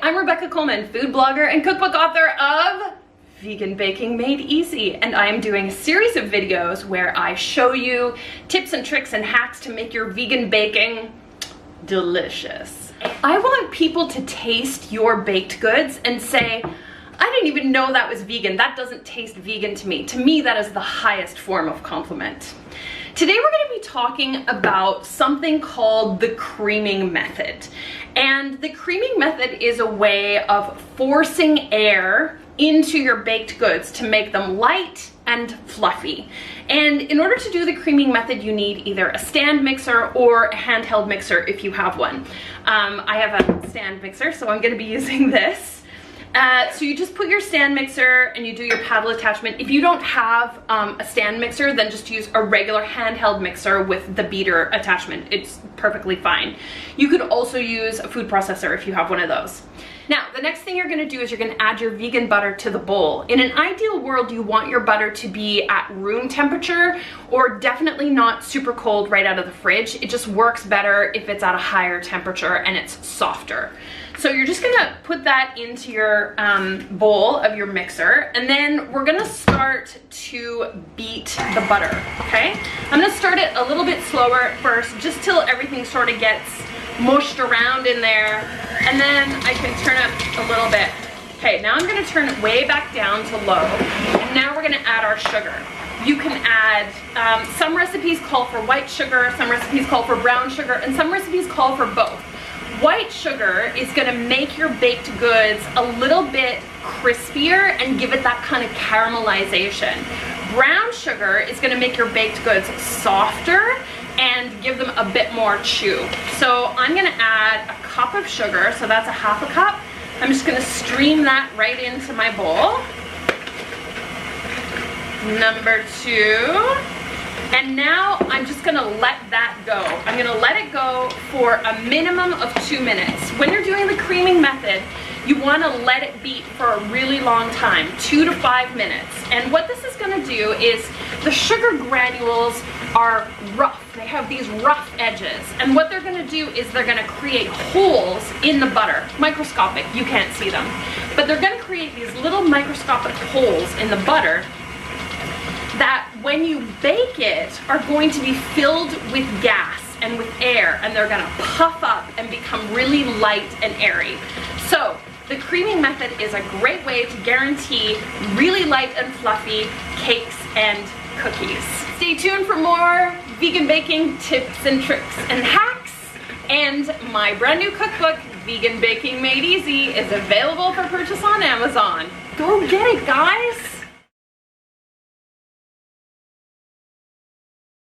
I'm Rebecca Coleman, food blogger and cookbook author of Vegan Baking Made Easy, and I am doing a series of videos where I show you tips and tricks and hacks to make your vegan baking delicious. I want people to taste your baked goods and say, I didn't even know that was vegan. That doesn't taste vegan to me. To me, that is the highest form of compliment. Today we're going to be talking about something called the creaming method. And the creaming method is a way of forcing air into your baked goods to make them light and fluffy. And in order to do the creaming method, you need either a stand mixer or a handheld mixer if you have one. I have a stand mixer, so I'm going to be using this. So you just put your stand mixer and you do your paddle attachment. If you don't have a stand mixer, then just use a regular handheld mixer with the beater attachment. It's perfectly fine. You could also use a food processor if you have one of those. Now, the next thing you're gonna do is you're gonna add your vegan butter to the bowl. In an ideal world, you want your butter to be at room temperature or definitely not super cold right out of the fridge. It just works better if it's at a higher temperature and it's softer. So you're just gonna put that into your bowl of your mixer, and then we're gonna start to beat the butter, okay? I'm gonna start it a little bit slower at first, just till everything sort of gets mushed around in there, and then I can turn up a little bit. Okay, now I'm gonna turn it way back down to low, and now we're gonna add our sugar. You can add, some recipes call for white sugar, some recipes call for brown sugar, and some recipes call for both. White sugar is gonna make your baked goods a little bit crispier and give it that kind of caramelization. Brown sugar is gonna make your baked goods softer and give them a bit more chew. So I'm gonna add a cup of sugar, so that's a half a cup. I'm just gonna stream that right into my bowl. Number 2. And now I'm just gonna let that go. I'm gonna let it go for a minimum of 2 minutes. When you're doing the creaming method, you wanna let it beat for a really long time, 2 to 5 minutes. And what this is gonna do is the sugar granules are rough. They have these rough edges. And what they're gonna do is they're gonna create holes in the butter. Microscopic, you can't see them. But they're gonna create these little microscopic holes in the butter that when you bake it are going to be filled with gas and with air, and they're gonna puff up and become really light and airy. So the creaming method is a great way to guarantee really light and fluffy cakes and cookies. Stay tuned for more vegan baking tips and tricks and hacks, and my brand new cookbook, Vegan Baking Made Easy, is available for purchase on Amazon. Go get it, guys!